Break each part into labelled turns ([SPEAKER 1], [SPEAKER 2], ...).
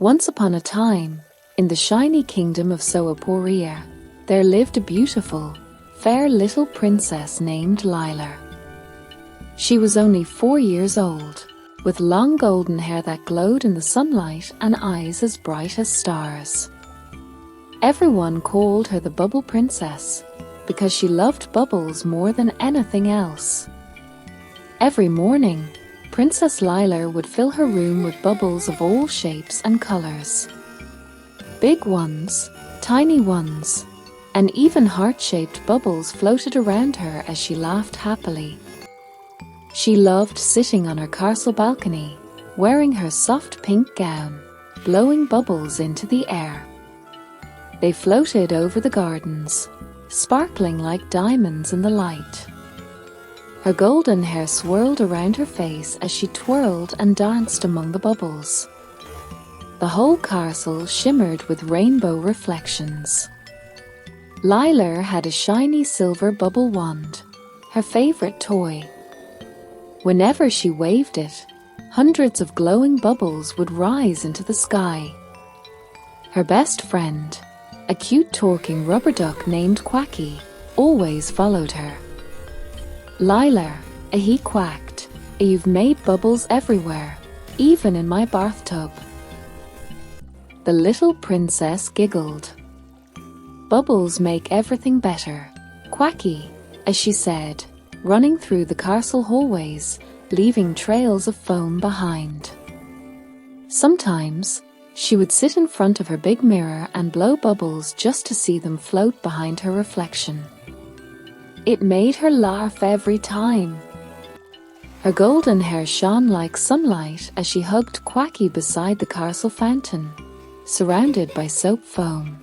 [SPEAKER 1] Once upon a time, in the shiny kingdom of Soaporia, there lived a beautiful, fair little princess named Lila. She was only 4 years old, with long golden hair that glowed in the sunlight and eyes as bright as stars. Everyone called her the Bubble Princess, because she loved bubbles more than anything else. Every morning, Princess Lila would fill her room with bubbles of all shapes and colors. Big ones, tiny ones, and even heart-shaped bubbles floated around her as she laughed happily. She loved sitting on her castle balcony, wearing her soft pink gown, blowing bubbles into the air. They floated over the gardens, sparkling like diamonds in the light. Her golden hair swirled around her face as she twirled and danced among the bubbles. The whole castle shimmered with rainbow reflections. Lila had a shiny silver bubble wand, her favorite toy. Whenever she waved it, hundreds of glowing bubbles would rise into the sky. Her best friend, a cute talking rubber duck named Quacky, always followed her. Lila, he quacked, you've made bubbles everywhere, even in my bathtub. The little princess giggled. Bubbles make everything better, Quacky, as she said, running through the castle hallways, leaving trails of foam behind. Sometimes, she would sit in front of her big mirror and blow bubbles just to see them float behind her reflection. It made her laugh every time. Her golden hair shone like sunlight as she hugged Quacky beside the castle fountain, surrounded by soap foam.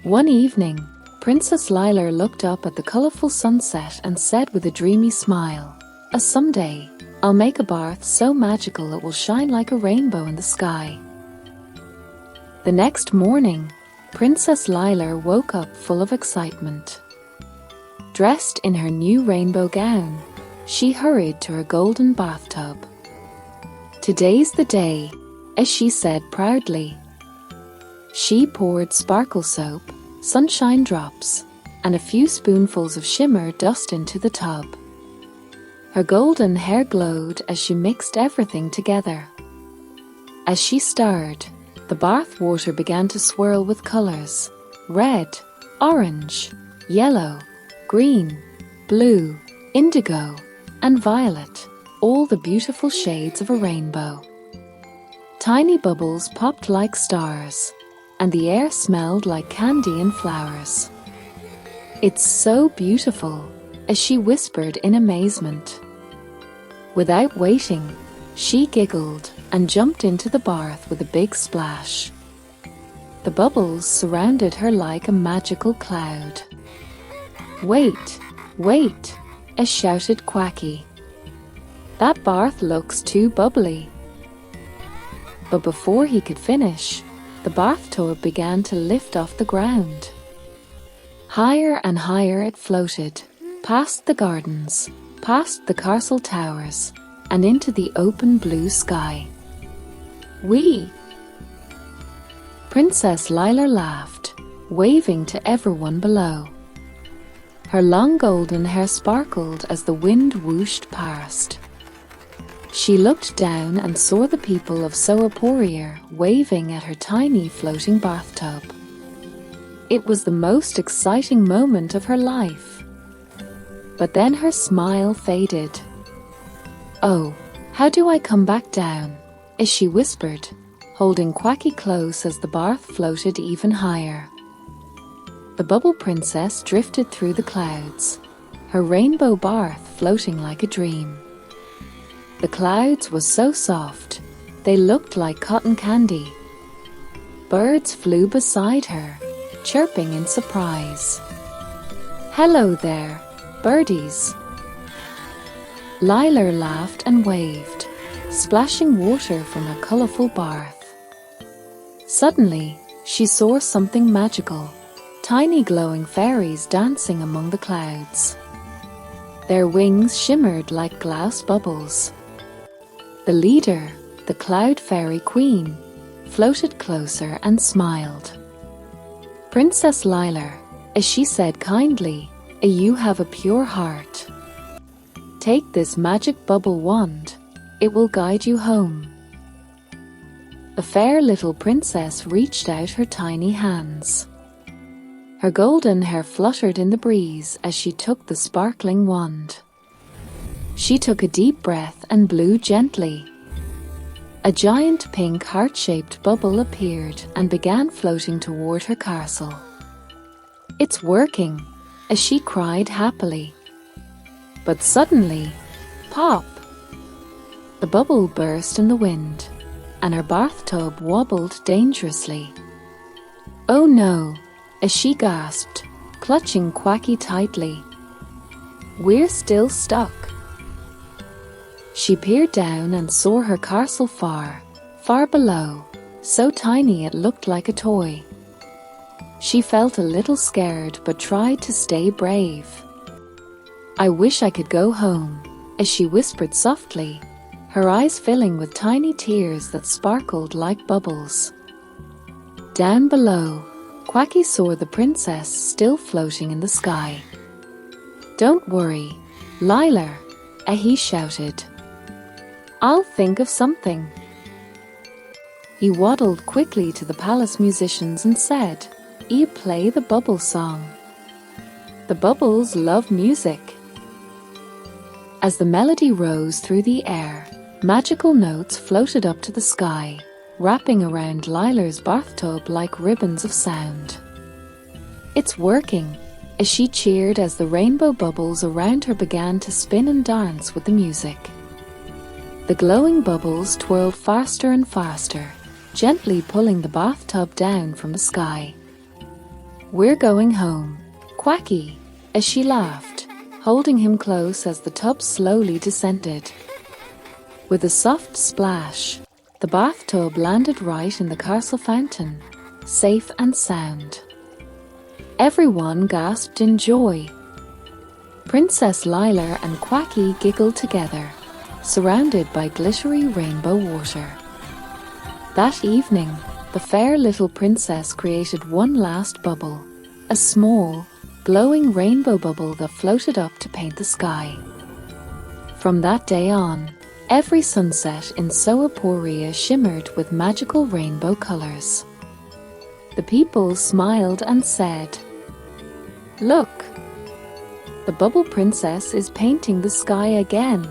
[SPEAKER 1] One evening, Princess Lila looked up at the colorful sunset and said with a dreamy smile, someday, I'll make a bath so magical it will shine like a rainbow in the sky." The next morning, Princess Lila woke up full of excitement. Dressed in her new rainbow gown, she hurried to her golden bathtub. "Today's the day," as she said proudly. She poured sparkle soap, sunshine drops, and a few spoonfuls of shimmer dust into the tub. Her golden hair glowed as she mixed everything together. As she stirred, the bath water began to swirl with colors: red, orange, yellow, green, blue, indigo, and violet, all the beautiful shades of a rainbow. Tiny bubbles popped like stars, and the air smelled like candy and flowers. "It's so beautiful," as she whispered in amazement. Without waiting, she giggled and jumped into the bath with a big splash. The bubbles surrounded her like a magical cloud. "Wait, wait," shouted Quacky. "That bath looks too bubbly." But before he could finish, the bathtub began to lift off the ground. Higher and higher it floated, past the gardens, past the castle towers, and into the open blue sky. "Whee!" Princess Lila laughed, waving to everyone below. Her long golden hair sparkled as the wind whooshed past. She looked down and saw the people of Soaporia waving at her tiny floating bathtub. It was the most exciting moment of her life. But then her smile faded. "Oh, how do I come back down?" as she whispered, holding Quacky close as the bath floated even higher. The Bubble Princess drifted through the clouds, her rainbow bath floating like a dream. The clouds were so soft, they looked like cotton candy. Birds flew beside her, chirping in surprise. "Hello there, birdies." Lila laughed and waved, splashing water from her colorful bath. Suddenly, she saw something magical: tiny glowing fairies dancing among the clouds. Their wings shimmered like glass bubbles. The leader, the Cloud Fairy Queen, floated closer and smiled. "Princess Lilar," as she said kindly, "you have a pure heart. Take this magic bubble wand. It will guide you home." The fair little princess reached out her tiny hands. Her golden hair fluttered in the breeze as she took the sparkling wand. She took a deep breath and blew gently. A giant pink heart-shaped bubble appeared and began floating toward her castle. "It's working," as she cried happily. But suddenly, pop! The bubble burst in the wind, and her bathtub wobbled dangerously. "Oh no," as she gasped, clutching Quacky tightly. "We're still stuck." She peered down and saw her castle far, far below, so tiny it looked like a toy. She felt a little scared but tried to stay brave. "I wish I could go home," as she whispered softly, her eyes filling with tiny tears that sparkled like bubbles. Down below, Quacky saw the princess still floating in the sky. "Don't worry, Lilar," he shouted. "I'll think of something." He waddled quickly to the palace musicians and said, "You play the bubble song. The bubbles love music." As the melody rose through the air, magical notes floated up to the sky, wrapping around Lilar's bathtub like ribbons of sound. "It's working," as she cheered as the rainbow bubbles around her began to spin and dance with the music. The glowing bubbles twirled faster and faster, gently pulling the bathtub down from the sky. "We're going home, Quacky," as she laughed, holding him close as the tub slowly descended. With a soft splash, the bathtub landed right in the castle fountain, safe and sound. Everyone gasped in joy. Princess Lilar and Quacky giggled together, surrounded by glittery rainbow water. That evening, the fair little princess created one last bubble, a small, glowing rainbow bubble that floated up to paint the sky. From that day on, every sunset in Soaporia shimmered with magical rainbow colors. The people smiled and said, "Look! The bubble princess is painting the sky again."